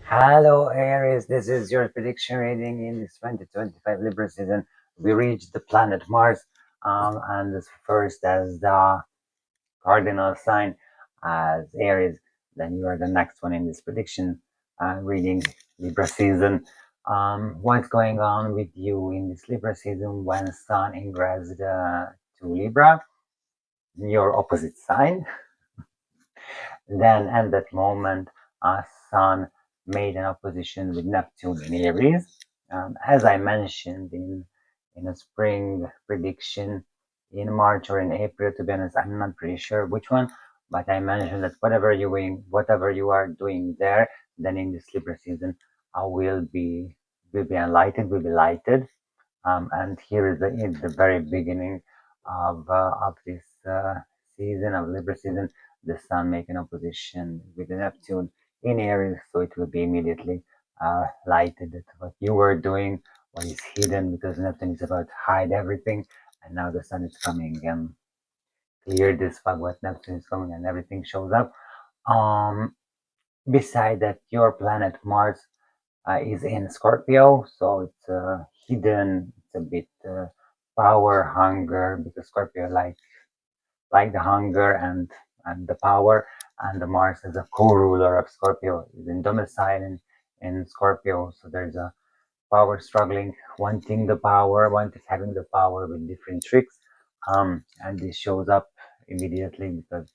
Hello Aries, this is your prediction reading in this 2025 Libra season. We reached the planet Mars, and this first as the cardinal sign as Aries. Then you are the next one in this prediction reading Libra season. What's going on with you in this Libra season when Sun ingressed to Libra, your opposite sign? Then at that moment, Sun made an opposition with Neptune in Aries. As I mentioned in a spring prediction in March or in April, to be honest, I'm not pretty sure which one, but I mentioned that whatever you are doing there, then in this Libra season, will be enlightened, will be lighted. And here is the very beginning of this season of Libra season, the Sun making opposition with the Neptune in Aries, so it will be immediately lighted that what you were doing, what is hidden, because Neptune is about to hide everything, and now the Sun is coming and clear this fog. What Neptune is coming and everything shows up. Beside that, your planet Mars is in Scorpio, so it's hidden. It's a bit power hunger because Scorpio like the hunger and the power, and the Mars is a co-ruler of Scorpio, is in domicile in Scorpio, so there's a power struggling, wanting the power, wanting having the power with different tricks, and this shows up immediately because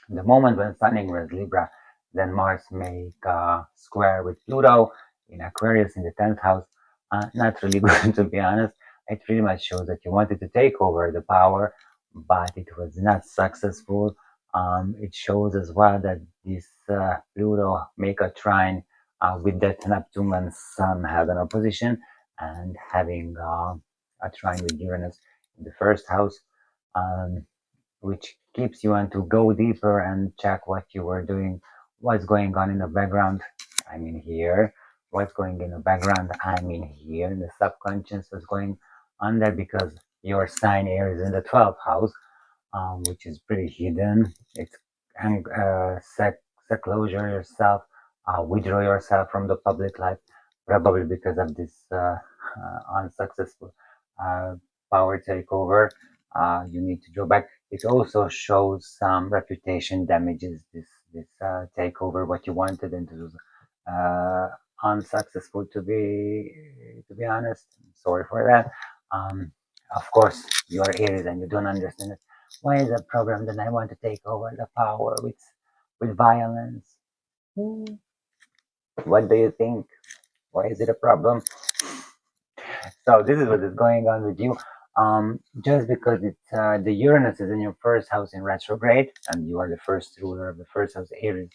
the moment when Sun ingress Libra, then Mars make a square with Pluto in Aquarius in the 10th house. Not really good, to be honest. It pretty much shows that you wanted to take over the power, but it was not successful. It shows as well that this Pluto make a trine with that Neptune and Sun have an opposition, and having a trine with Uranus in the first house. Um, which keeps you on to go deeper and check what you were doing, what's going on in the background. I mean, here, what's going in the background. I mean, here, in the subconscious, what's going on there, because your sign here is in the 12th house, which is pretty hidden. It's seclusion yourself, withdraw yourself from the public life, probably because of this unsuccessful uh, power takeover. You need to draw back. It also shows some reputation damages. This takeover, what you wanted, and it was unsuccessful. To be honest, sorry for that. Um, of course, you are Aries and you don't understand it. Why is a problem that I want to take over the power with violence? Hmm. What do you think? Why is it a problem? So this is what is going on with you. Just because it's the Uranus is in your first house in retrograde, and you are the first ruler of the first house, Aries.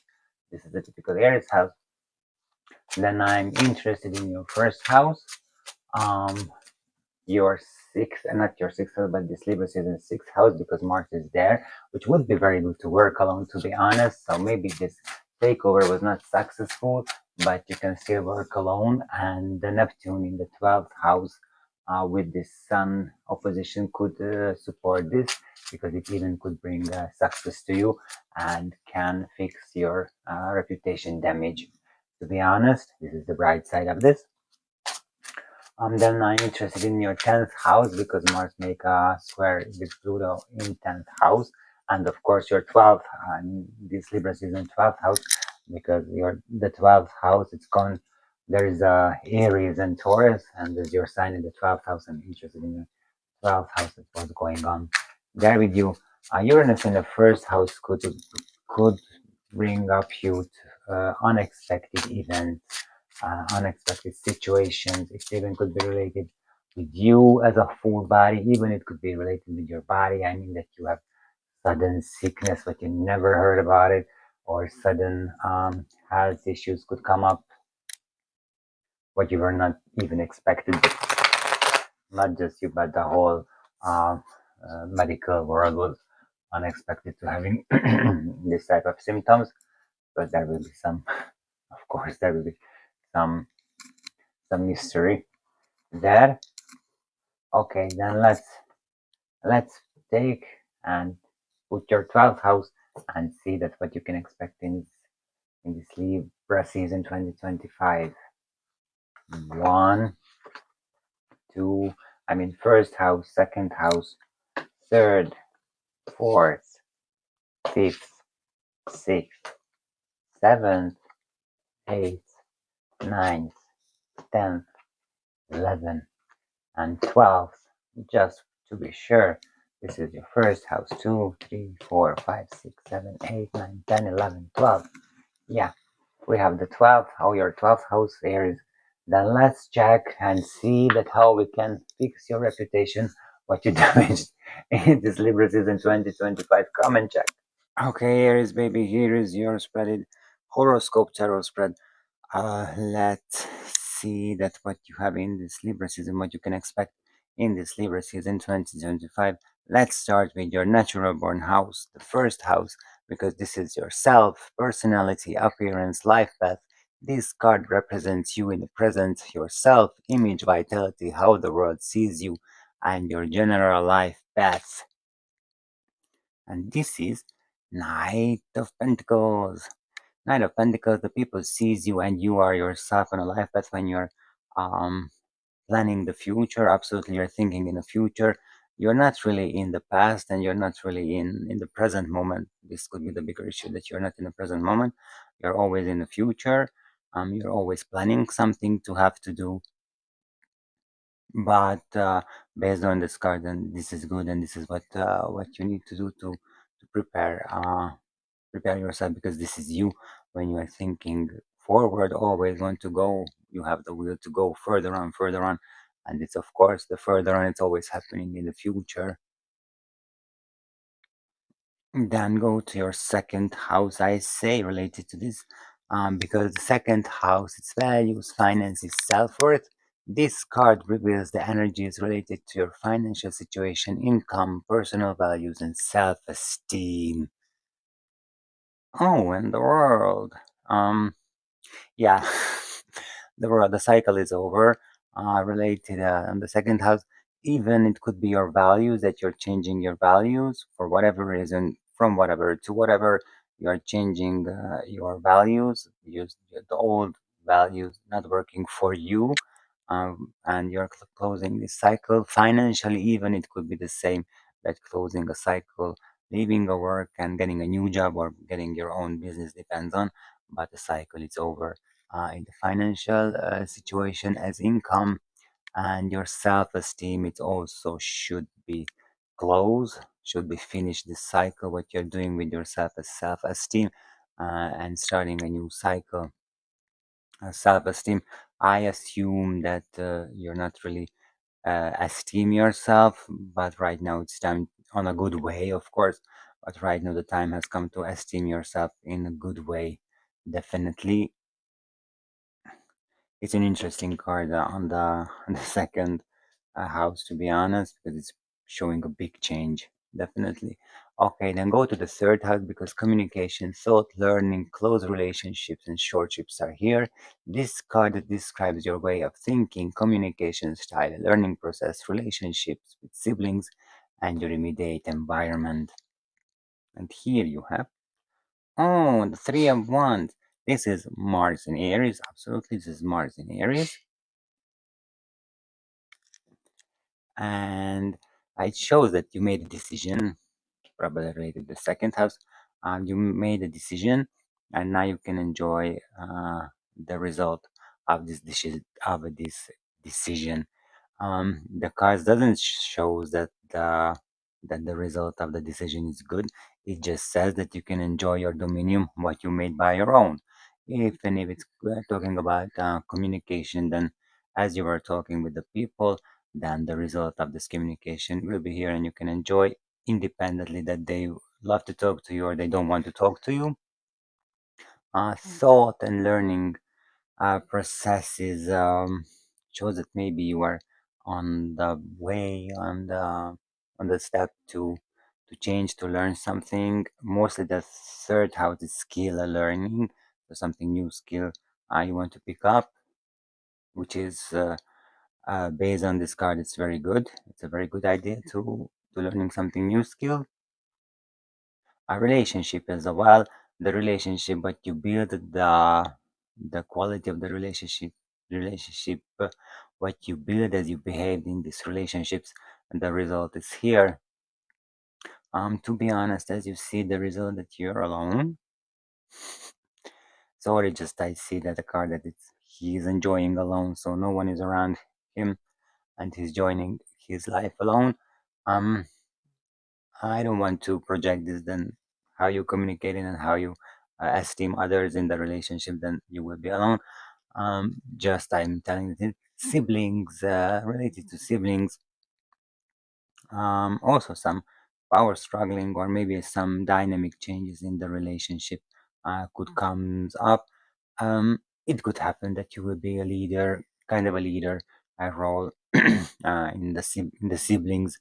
This is the typical Aries house. Then I'm interested in your first house. Um, your sixth, and not your sixth house, but this Libra is in sixth house because Mars is there, which would be very good to work alone, to be honest. So maybe this takeover was not successful, but you can still work alone. And the Neptune in the 12th house with this Sun opposition could support this, because it even could bring success to you and can fix your reputation damage. To be honest, this is the bright side of this. Then I'm interested in your 10th house because Mars make a square with Pluto in 10th house, and of course your 12th. This Libra is in 12th house because the 12th house. It's gone. There is Aries and Taurus, and there's your sign in the 12th house. I'm interested in the 12th house. That's what's going on there with you. Uranus in the first house could bring up you unexpected events, unexpected situations. It even could be related with you as a full body. Even it could be related with your body. I mean that you have sudden sickness, but you never heard about it, or sudden health issues could come up, what you were not even expected. Not just you, but the whole medical world was unexpected to having this type of symptoms. But there will be some, of course, there will be some mystery there. Okay, then let's take and put your 12th house and see that what you can expect in in this Libra season 2025. One, two, first house, second house, third, fourth, fifth, sixth, seventh, eighth, ninth, 10th, 11th, and 12th. Just to be sure, this is your first house. 2, 3, 4, 5, 6, 7, 8, 9, 10, 11, 12. Yeah, we have the 12th, how your 12th house there is. Then let's check and see that how we can fix your reputation, what you damaged in this Libra season 2025. Come and check. Okay, Aries baby, here is your spreaded horoscope tarot spread. Let's see that what you have in this Libra season, what you can expect in this Libra season 2025. Let's start with your natural born house, the first house, because this is your self, personality, appearance, life path. This card represents you in the present, your self, image, vitality, how the world sees you, and your general life path. And this is Knight of Pentacles. Knight of Pentacles, the people sees you and you are yourself on a life path when you're um, planning the future. Absolutely, you're thinking in the future. You're not really in the past and you're not really in the present moment. This could be the bigger issue, that you're not in the present moment. You're always in the future. You're always planning something to have to do. But based on this card, and this is good, and this is what you need to do to prepare yourself, because this is you. When you are thinking forward, always want to go, you have the will to go further on, and it's, of course, the further on, it's always happening in the future. Then go to your second house, I say, related to this, because the second house, its values, finances, self-worth. This card reveals the energies related to your financial situation, income, personal values, and self-esteem. Oh, and the world. Yeah, the cycle is over. Related on the second house, even it could be your values, that you're changing your values for whatever reason, from whatever to whatever. You're changing your values. The old values not working for you, and you're closing this cycle. Financially, even it could be the same, that closing a cycle, leaving a work and getting a new job or getting your own business, depends on, but the cycle is over. In the financial situation, as income and your self-esteem, it also should be closed, should be finished, this cycle, what you're doing with yourself as self-esteem, and starting a new cycle. Self-esteem, I assume that you're not really esteem yourself, but right now it's time, on a good way, of course, but right now the time has come to esteem yourself in a good way. Definitely, it's an interesting card on the on the second house, to be honest, because it's showing a big change. Definitely. Okay, then go to the third house, because communication, thought, learning, close relationships, and shortships are here. This card describes your way of thinking, communication style, learning process, relationships with siblings, and your immediate environment. And here you have, oh, the Three of Wands. This is Mars in Aries. Absolutely, this is Mars in Aries. And it shows that you made a decision, probably related to the second house. You made a decision, and now you can enjoy the result of this decision. The cards doesn't show that the result of the decision is good. It just says that you can enjoy your dominion, what you made by your own. If it's talking about communication, then as you were talking with the people, then the result of this communication will be here, and you can enjoy independently that they love to talk to you or they don't want to talk to you. Thought and learning processes shows that maybe you are on the way, on the step to change, to learn something. Mostly the third house is skill and learning, so something new skill you want to pick up, which is based on this card, it's very good. It's a very good idea to learning something new skill. A relationship as well. the relationship, but you build the quality of the relationship, what you build as you behave in these relationships, and the result is here. To be honest, as you see the result that you're alone. Sorry, just I see that the card that he's enjoying alone, so no one is around him, and he's joining his life alone. Um, I don't want to project this. Then how you communicating and how you esteem others in the relationship, then you will be alone. Just I'm telling you, siblings, related to siblings, also some power struggling or maybe some dynamic changes in the relationship could comes up. It could happen that you will be a leader, kind of a leader role in the siblings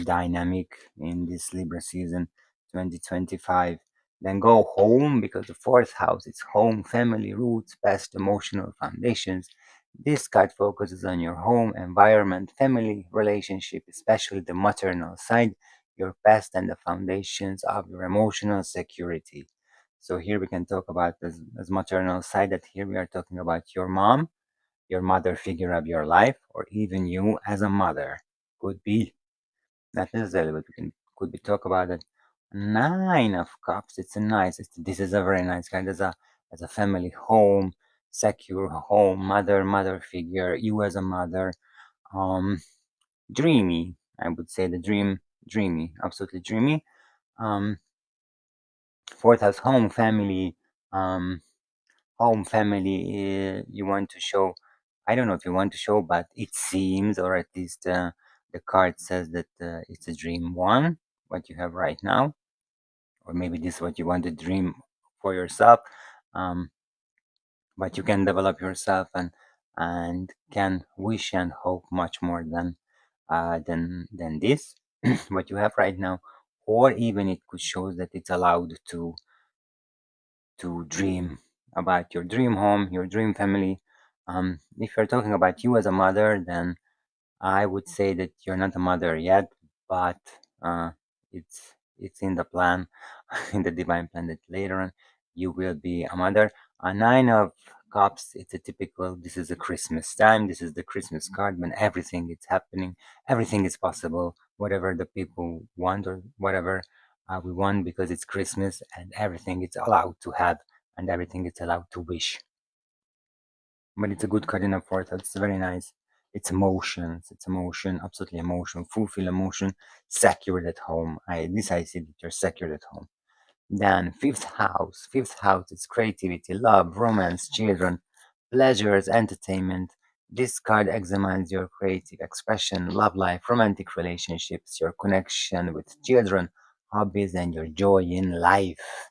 dynamic in this Libra season 2025. Then go home because the fourth house is home, family, roots, past emotional foundations. This card focuses on your home, environment, family, relationship, especially the maternal side, your past, and the foundations of your emotional security. So here we can talk about as maternal side, that here we are talking about your mom, your mother figure of your life, or even you as a mother. Could be, not necessarily, but we can could be talk about it. Nine of Cups. It's a nice. This is a very nice card as a family home, secure home, mother figure. You as a mother, um, dreamy. I would say the dreamy, absolutely dreamy. Um, fourth house, home, family. Um, home, family. You want to show. I don't know if you want to show, but it seems, or at least the card says that it's a dream one. What you have right now, or maybe this is what you want to dream for yourself. Um, but you can develop yourself and can wish and hope much more than this what you have right now, or even it could show that it's allowed to dream about your dream home, your dream family. If you're talking about you as a mother, then I would say that you're not a mother yet, but it's in the plan, in the divine plan, that later on you will be a mother. A nine of cups. It's a typical. This is a Christmas time. This is the Christmas card when everything is happening, everything is possible. Whatever the people want or whatever we want, because it's Christmas and everything is allowed to have and everything is allowed to wish. But it's a good card in a fourth. It's very nice. It's emotions. It's emotion. Absolutely emotion. Fulfill emotion. Secured at home. I see that you're secured at home. Then fifth house. Fifth house is creativity, love, romance, children, pleasures, entertainment. This card examines your creative expression, love life, romantic relationships, your connection with children, hobbies, and your joy in life.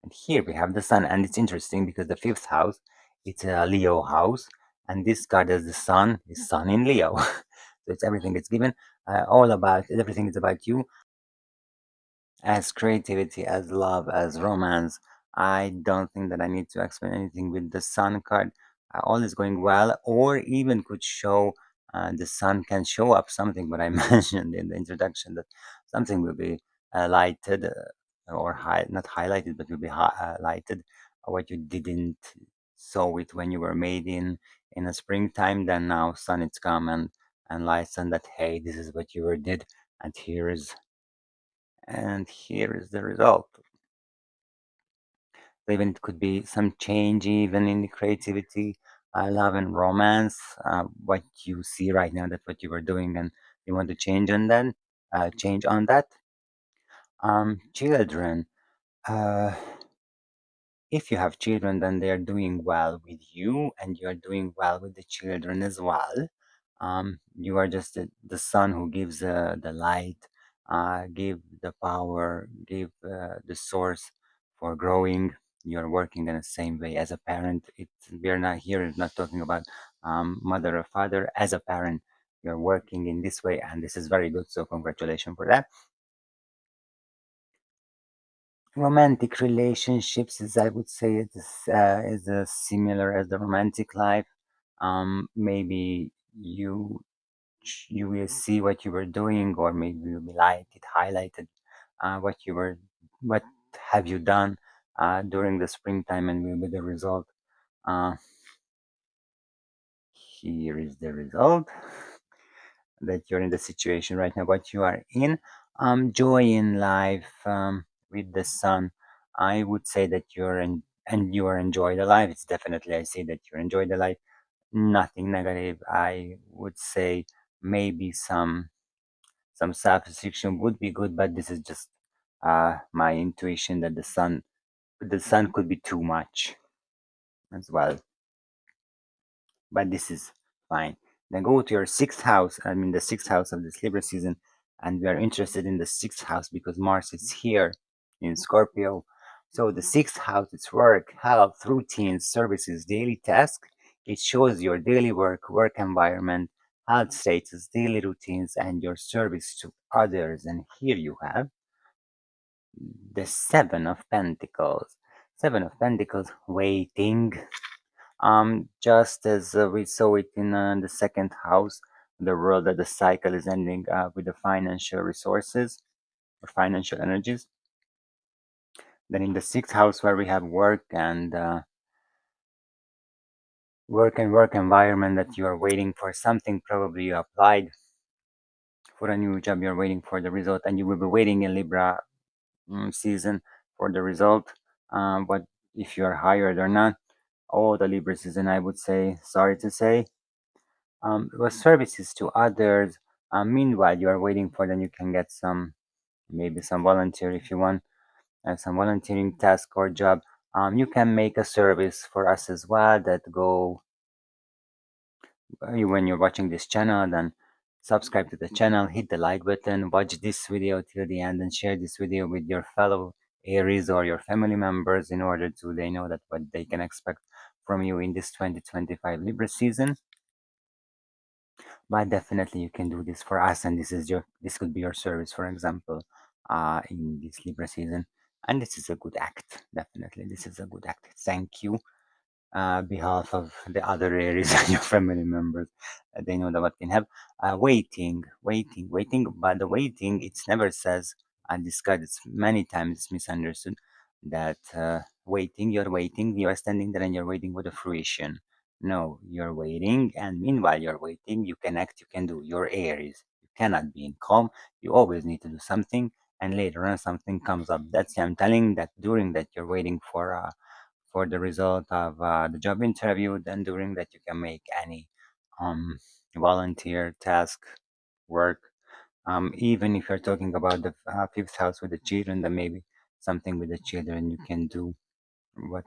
And here we have the sun, and it's interesting because the fifth house, it's a Leo house, and this card as the sun is sun in Leo. So it's everything it's given, all about everything is about you, as creativity, as love, as romance. I don't think that I need to explain anything with the sun card. All is going well, or even could show the sun can show up something, but I mentioned in the introduction that something will be lighted or not highlighted, but will be lighted. What you didn't saw it when you were made in a springtime, then now sun it's come and lights on that. Hey, this is what you were did, and here is the result. Even it could be some change even in the creativity, love and romance. What you see right now, that's what you were doing, and you want to change on that. Change on that. Children. Uh, if you have children, then they are doing well with you, and you are doing well with the children as well. You are just the sun who gives the light, give the power, give the source for growing. You're working in the same way as a parent. We're not here not talking about mother or father. As a parent, you're working in this way, and this is very good. So congratulations for that. Romantic relationships is, I would say, is similar as the romantic life. Maybe you will see what you were doing, or maybe you'll be like it highlighted what you were, what have you done, during the springtime, and will be the result. Uh, Here is the result that you're in the situation right now, what you are in. Joy in life, with the sun. I would say that you're in, and you are enjoy the life. It's definitely I say that you enjoy the life. Nothing negative. I would say maybe some self restriction would be good, but this is just my intuition that the sun could be too much as well. But this is fine. Then go to your sixth house, I mean the sixth house of this Libra season, and we are interested in the sixth house because Mars is here in Scorpio. So the sixth house is work, health, routines, services, daily tasks. It shows your daily work environment, health status, daily routines, and your service to others. And here you have the Seven of Pentacles. Seven of Pentacles, waiting, just as we saw it in the second house, the world that the cycle is ending with the financial resources or financial energies. Then in the sixth house, where we have work environment, that you are waiting for something. Probably you applied for a new job. You're waiting for the result, and you will be waiting in Libra season for the result. But if you are hired or not, oh, the Libra season, I would say, sorry to say, was services to others. Meanwhile, you are waiting for then you can get maybe some volunteer if you want, some volunteering task or job. You can make a service for us as well that go when you're watching this channel, then subscribe to the channel, hit the like button, watch this video till the end, and share this video with your fellow Aries or your family members in order to they know that what they can expect from you in this 2025 Libra season. But definitely you can do this for us, and this could be your service, for example, in this Libra season. And this is a good act. Definitely this is a good act. Thank you, behalf of the other areas and your family members. They know that what can have. Waiting, but the waiting, it never says, and this card is many times misunderstood, that waiting, you are standing there and you're waiting for the fruition. No, you're waiting, and meanwhile you're waiting, you can act, you can do your Aries. You cannot be in calm, you always need to do something, and later on something comes up. That's I'm telling that during that you're waiting for the result of the job interview. Then during that you can make any um, volunteer task work. Even if you're talking about the fifth house with the children, then maybe something with the children you can do. What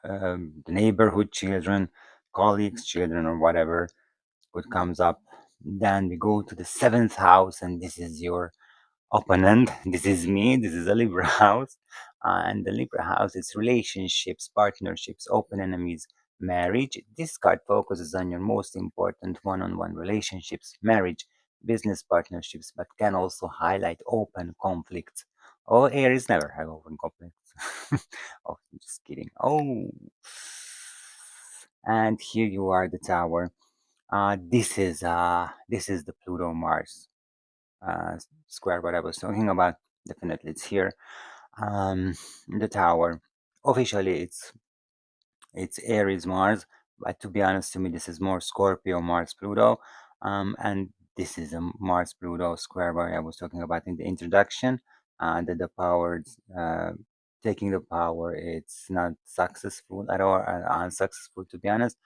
the neighborhood children, colleagues children, or whatever what comes up. Then we go to the seventh house, and this is your opponent. This is me. This is a Libra house. And the Libra house is relationships, partnerships, open enemies, marriage. This card focuses on your most important one on one relationships, marriage, business partnerships, but can also highlight open conflicts. Oh, Aries never have open conflicts. Oh, just kidding. Oh, and here you are, the tower. This is the Pluto Mars square, what I was talking about. Definitely it's here. The tower. Officially it's Aries Mars, but to be honest, to me this is more Scorpio Mars Pluto. And this is a Mars Pluto square where I was talking about in the introduction. That the power, taking the power, it's not successful at all, unsuccessful to be honest.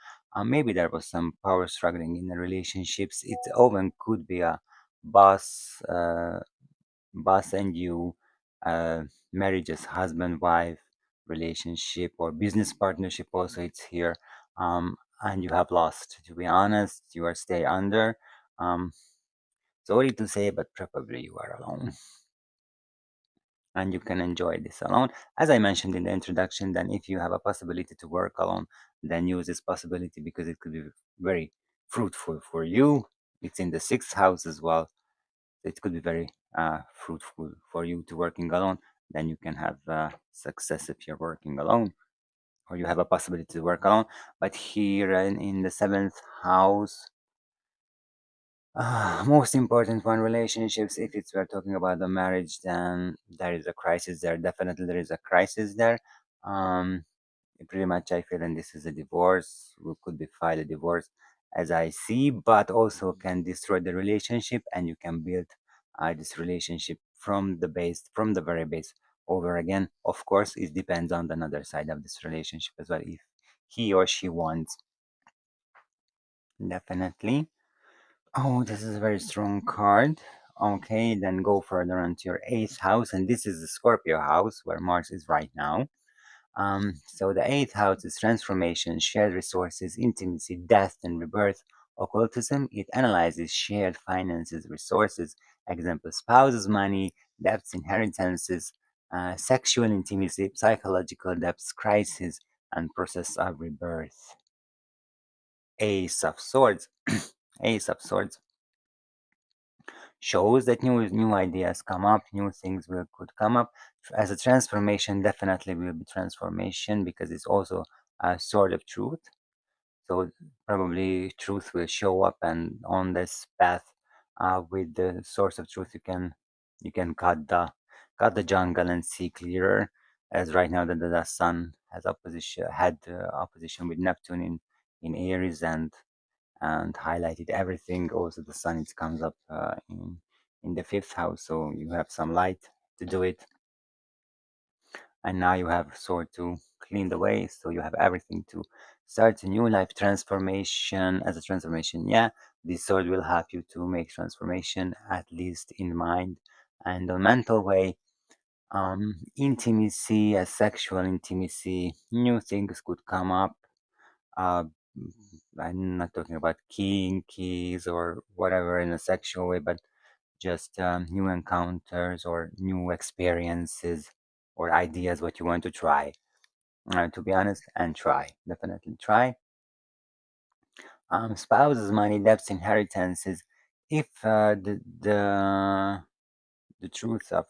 Maybe there was some power struggling in the relationships. It often could be a boss, boss and you, uh, marriages, husband wife relationship, or business partnership also it's here. And you have lost, to be honest, you are stay under. Sorry to say, but probably you are alone, and you can enjoy this alone. As I mentioned in the introduction, then if you have a possibility to work alone, then use this possibility because it could be very fruitful for you. It's in the sixth house as well. It could be very fruitful for you to working alone. Then you can have success if you're working alone, or you have a possibility to work alone. But here in the seventh house, most important one, relationships. If it's we're talking about the marriage, then there is a crisis there. Definitely there is a crisis there. Um, Pretty much I feel, and this is a divorce. We could be file a divorce as I see, but also can destroy the relationship, and you can build this relationship from the base, from the very base over again. Of course, it depends on the other side of this relationship as well, if he or she wants. Definitely. Oh, this is a very strong card. Okay, then go further onto your eighth house, and this is the Scorpio house where Mars is right now. So the eighth house is transformation, shared resources, intimacy, death, and rebirth. Occultism, it analyzes shared finances, resources, example, spouses, money, debts, inheritances, sexual intimacy, psychological debts, crisis, and process of rebirth. Ace of Swords. Ace of Swords shows that new ideas come up, new things will could come up. As a transformation, definitely will be transformation because it's also a sort of truth. So probably truth will show up, and on this path, with the source of truth, you can cut the jungle and see clearer. As right now, the sun has opposition had opposition with Neptune in Aries, and highlighted everything. Also, the sun it comes up in the fifth house, so you have some light to do it. And now you have sword to clean the way, so you have everything to start a new life transformation. As a transformation, yeah, this sword will help you to make transformation, at least in mind and on mental way. Intimacy, a sexual intimacy, new things could come up. uh, I'm not talking about keying keys or whatever in a sexual way, but just new encounters or new experiences or ideas what you want to try. To be honest, and try, definitely try. Spouses, money, debts, inheritances. If the truth of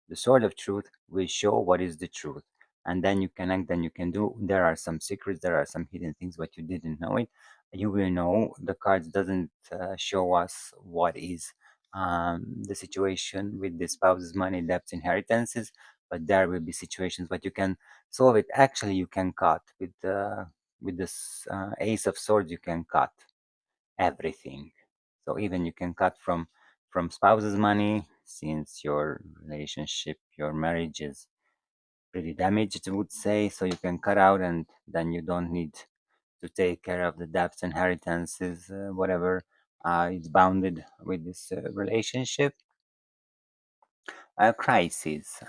the sword of truth will show what is the truth, and then you can act, then you can do. There are some secrets, there are some hidden things but you didn't know it. You will know. The cards doesn't show us what is the situation with the spouse's money, debts, inheritances, but there will be situations but you can solve it. Actually, you can cut with this ace of swords, you can cut everything. So even you can cut from spouse's money, since your relationship, your marriage is pretty damaged, I would say. So you can cut out, and then you don't need to take care of the debts, inheritances, whatever is bounded with this relationship. Crisis.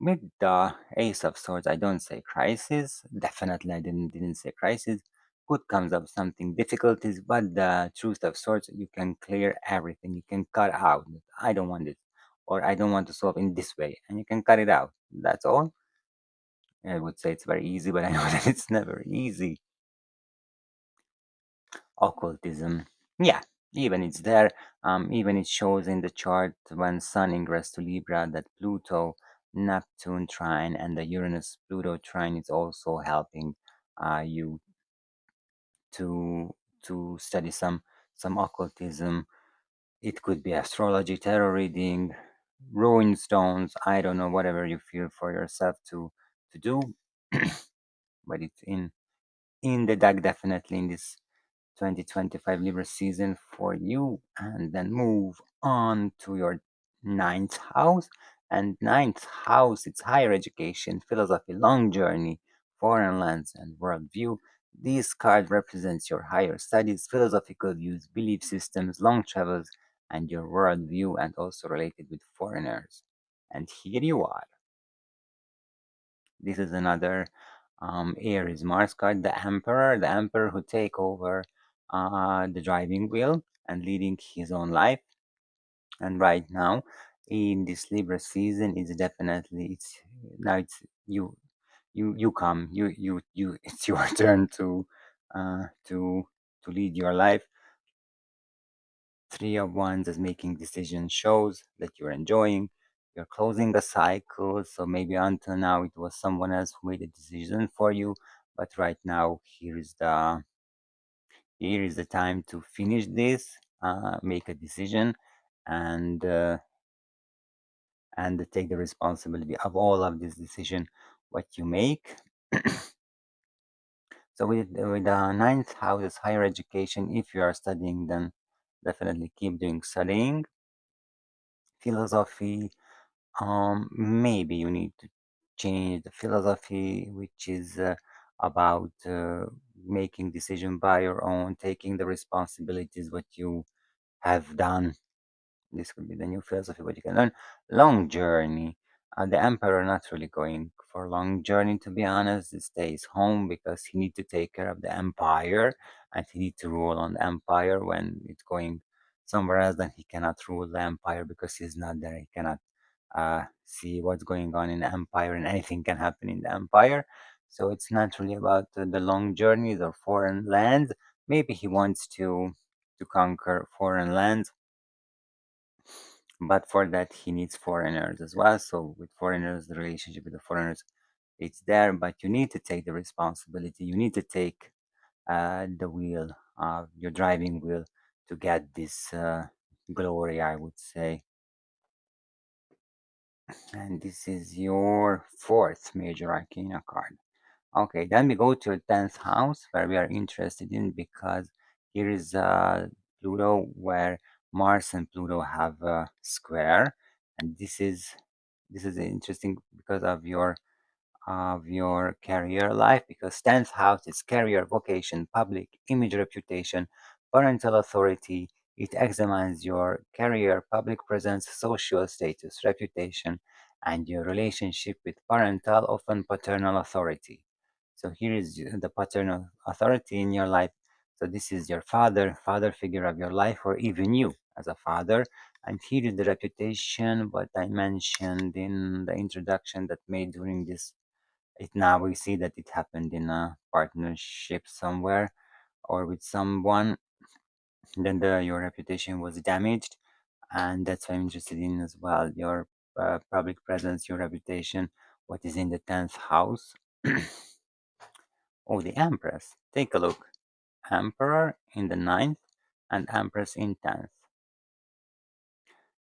With the Ace of Swords, I don't say crisis. Definitely, I didn't say crisis. Good comes up something difficulties, but the Truth of Swords, you can clear everything. You can cut out. I don't want it, or I don't want to solve in this way, and you can cut it out. That's all. I would say it's very easy, but I know that it's never easy. Occultism, yeah, even it's there. Even it shows in the chart when Sun ingress to Libra that Pluto, Neptune trine, and the Uranus Pluto trine is also helping you to study some occultism. It could be astrology, tarot reading, rune stones. I don't know, whatever you feel for yourself to do, but it's in the deck definitely in this 2025 Libra season for you. And then move on to your ninth house. And ninth house, it's higher education, philosophy, long journey, foreign lands, and worldview. This card represents your higher studies, philosophical views, belief systems, long travels, and your worldview, and also related with foreigners. And here you are. This is another Aries Mars card, the Emperor who take over the driving wheel and leading his own life. And right now, in this Libra season, it's definitely it's now it's you come you it's your turn uh to to lead your life. Three of Wands is making decisions shows that you're enjoying. You're closing a cycle. So maybe until now it was someone else who made a decision for you, but right now here is the time to finish this, make a decision, and and take the responsibility of all of this decision what you make. So with the ninth house is higher education. If you are studying, then definitely keep doing studying. Philosophy, maybe you need to change the philosophy, which is about making decision by your own, taking the responsibilities what you have done. This could be the new philosophy, what you can learn. Long journey. The emperor not really going for long journey, to be honest. He stays home because he need to take care of the empire, and he need to rule on the empire. When it's going somewhere else, then he cannot rule the empire because he's not there. He cannot see what's going on in the empire, and anything can happen in the empire. So it's not really about the long journeys or foreign lands. Maybe he wants to conquer foreign lands, but for that he needs foreigners as well. So with foreigners, the relationship with the foreigners, it's there, but you need to take the responsibility. You need to take the wheel, your driving wheel, to get this glory, I would say. And this is your fourth major arcana card. Okay, then we go to your 10th house, where we are interested in, because here is Pluto, where Mars and Pluto have a square, and this is interesting because of your career life, because 10th house is career, vocation, public image, reputation, parental authority. It examines your career, public presence, social status, reputation, and your relationship with parental, often paternal authority. So here is the paternal authority in your life. So this is your father figure of your life, or even you as a father. And here is the reputation, what I mentioned in the introduction that made during this. It now we see that it happened in a partnership somewhere or with someone. Then your reputation was damaged, and that's what I'm interested in as well. Your public presence, your reputation, what is in the 10th house. Oh, the Empress. Take a look. Emperor in the ninth and Empress in 10th.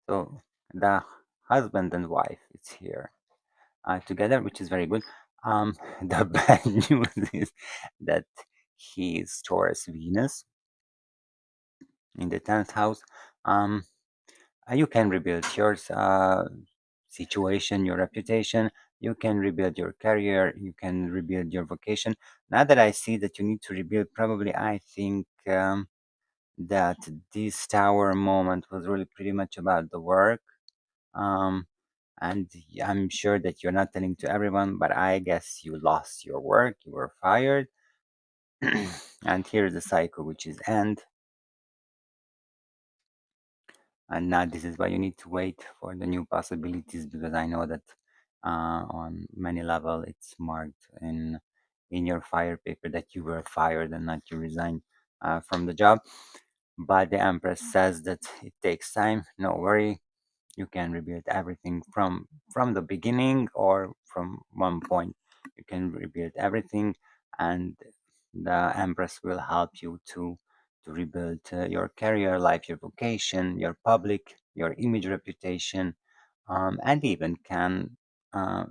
So the husband and wife is here together, which is very good. The bad news is that he is Taurus Venus in the 10th house. Um, you can rebuild your situation, your reputation. You can rebuild your career. You can rebuild your vocation. Now that I see that you need to rebuild, probably I think that this tower moment was really pretty much about the work. Um, and I'm sure that you're not telling to everyone, but I guess you lost your work, you were fired. And here's the cycle, which is end. And now this is why you need to wait for the new possibilities, because I know that on many level it's marked in your fire paper that you were fired and not you resigned from the job. But the Empress says that it takes time. No worry, you can rebuild everything from the beginning or from one point. You can rebuild everything, and the Empress will help you to rebuild your career life, your vocation, your public, your image, reputation, and even can uh,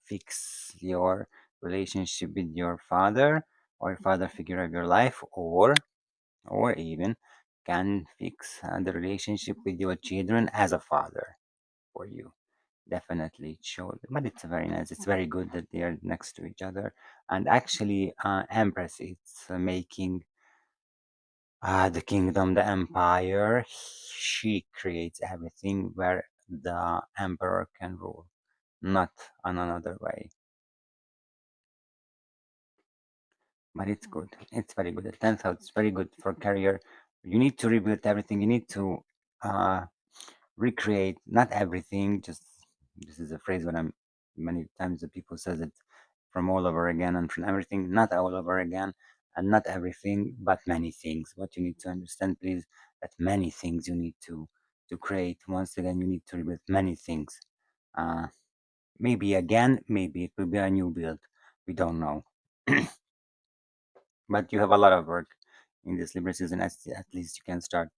fix your relationship with your father or father figure of your life, or even can fix the relationship with your children as a father for you. Definitely show, but it's very nice. It's very good that they are next to each other. And actually, Empress, it's making the kingdom, the empire. She creates everything where the emperor can rule, not on another way. But it's good. It's very good. The 10th house is very good for career. You need to rebuild everything. You need to uh, recreate, not everything. Just this is a phrase when I'm many times the people says it, from all over again and from everything, not all over again, and not everything, but many things. What you need to understand, please, that many things you need to create. Once again, you need to rebuild many things. Uh, Maybe again, maybe it will be a new build. We don't know. But you have a lot of work in this Libra season. At least you can start.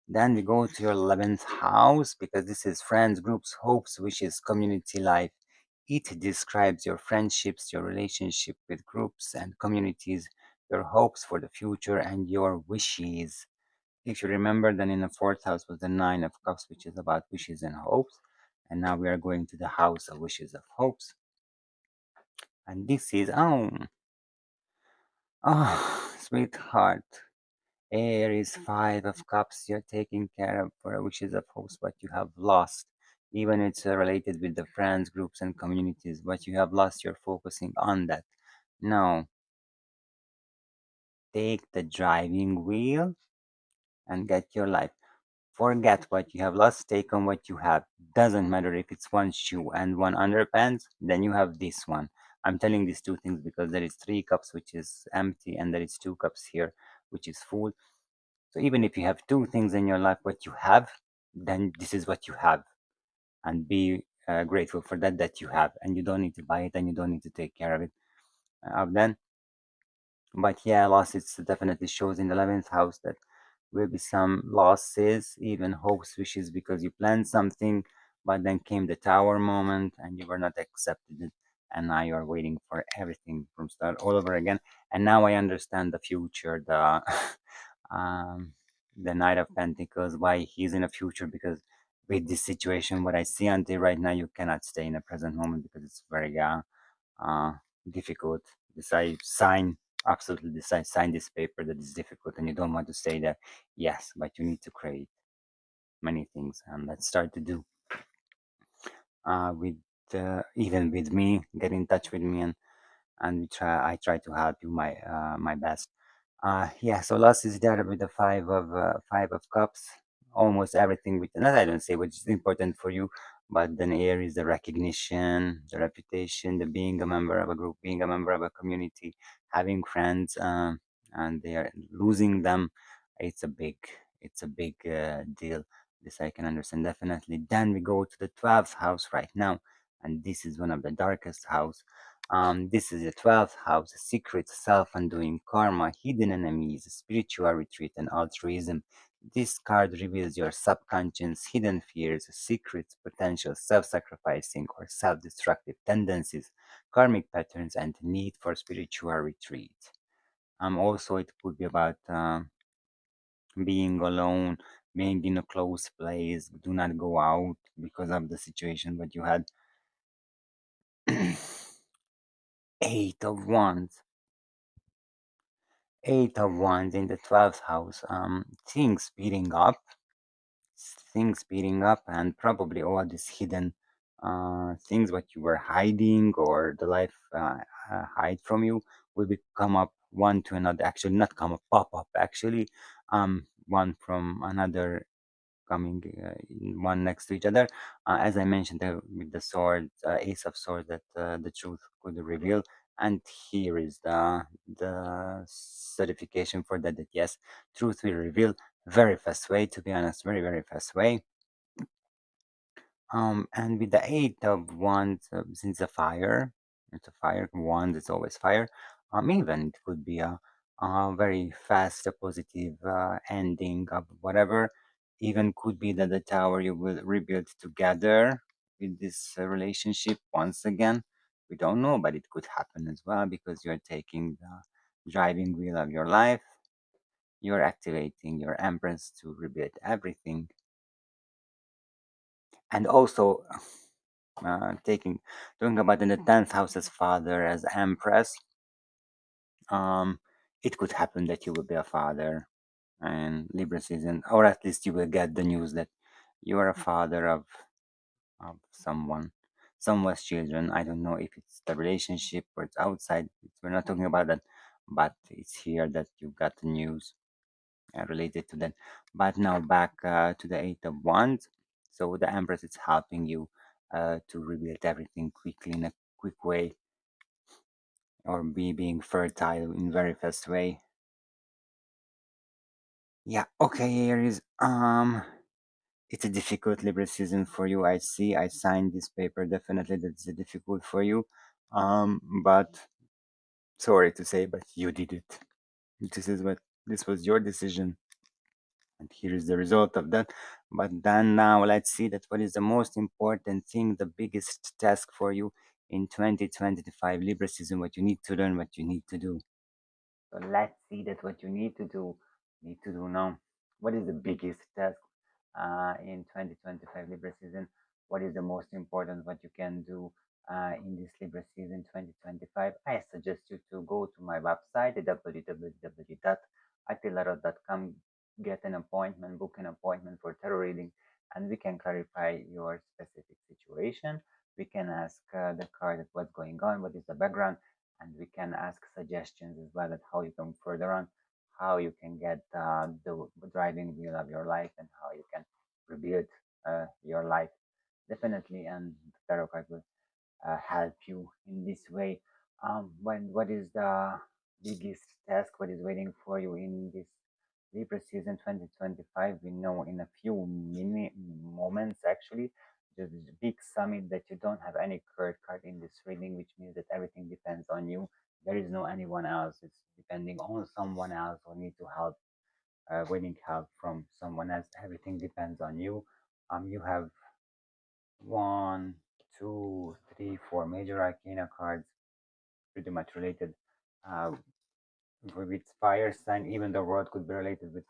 Then we go to your 11th house, because this is friends, groups, hopes, wishes, community life. It describes your friendships, your relationship with groups and communities, your hopes for the future, and your wishes. If you remember, then in the fourth house was the Nine of Cups, which is about wishes and hopes. And now we are going to the house of wishes of hopes. And this is, sweetheart. Aries, Five of Cups. You're taking care of for wishes of hopes, what you have lost. Even it's related with the friends, groups, and communities. What you have lost, you're focusing on that. Now, take the driving wheel and get your life. Forget what you have lost, take on what you have. Doesn't matter if it's one shoe and one underpants, then you have this one. I'm telling these two things because there is three cups which is empty and there is two cups here which is full. So even if you have two things in your life, what you have, then this is what you have. And be grateful for that you have. And you don't need to buy it and you don't need to take care of it. Then, but yeah, losses definitely shows in the 11th house that will be some losses, even hopes, wishes, because you planned something, but then came the tower moment and you were not accepted it. And now you're waiting for everything from start all over again. And now I understand the future, um, the Knight of Pentacles, why he's in the future, because with this situation, what I see until right now, you cannot stay in the present moment because it's very uh, difficult. Decide, sign, absolutely decide, sign this paper that is difficult and you don't want to say that, yes, but you need to create many things. And let's start to do with even with me, get in touch with me and I try to help you my best. Yeah, so loss is there with the five of cups. Almost everything with not I don't say which is important for you, but then here is the recognition, the reputation, the being a member of a group, being a member of a community, having friends, and they are losing them. It's a big, it's a big deal. This I can understand definitely. Then we go to the 12th house right now, and this is one of the darkest house. This is the 12th house, secret, self-undoing, karma, hidden enemies, spiritual retreat, and altruism. This card reveals your subconscious, hidden fears, secrets, potential self-sacrificing or self-destructive tendencies, karmic patterns, and need for spiritual retreat. Also, it could be about being alone, being in a close place, do not go out because of the situation that you had. Eight of Wands. Eight of Wands in the 12th house. Things speeding up, and probably all these hidden things what you were hiding or the life hide from you will be come up one to another. Actually, not come up, pop up. Actually, one from another coming one next to each other. As I mentioned with the sword, Ace of Swords, that the truth could reveal. And here is the certification for that. That yes, truth will reveal very fast way. To be honest, very very fast way. And with the Eight of Wands, since the fire, it's a fire wand, it's always fire. Even it could be a very fast, a positive ending of whatever. Even could be that the tower you will rebuild together with this relationship once again. We don't know, but it could happen as well because you're taking the driving wheel of your life. You're activating your Empress to rebuild everything. And also talking about in the 10th house as father, as empress, um it could happen that you will be a father in Libra season, or at least you will get the news that you are a father of someone's children. I don't know if it's the relationship or it's outside, we're not talking about that, but it's here that you got the news related to that. But now back to the Eight of Wands. So the Empress is helping you to rebuild everything quickly in a quick way, or be being fertile in very fast way. Yeah, okay, Aries. It's a difficult Libra season for you. I see. I signed this paper. Definitely, that's difficult for you. But sorry to say, but you did it. This was your decision. And here is the result of that. But then now let's see that what is the most important thing, the biggest task for you in 2025 Libra season, what you need to learn, what you need to do. So let's see that what you need to do now. What is the biggest task in 2025 Libra season? What is the most important what you can do in this Libra season 2025? I suggest you to go to my website www.atilarot.com, get an appointment, book an appointment for tarot reading, and we can clarify your specific situation. We can ask the card what's going on, what is the background, and we can ask suggestions as well at how you can further on, how you can get the driving wheel of your life, and how you can rebuild your life definitely. And the tarot card will help you in this way. What is the biggest task? What is waiting for you in this Libra season 2025? We know in a few moments actually. There's this big summit that you don't have any card in this reading, which means that everything depends on you. There is no anyone else. It's depending on someone else who need to help, waiting help from someone else. Everything depends on you. You have 1, 2, 3, 4 major arcana cards, pretty much related with fire sign. Even the world could be related with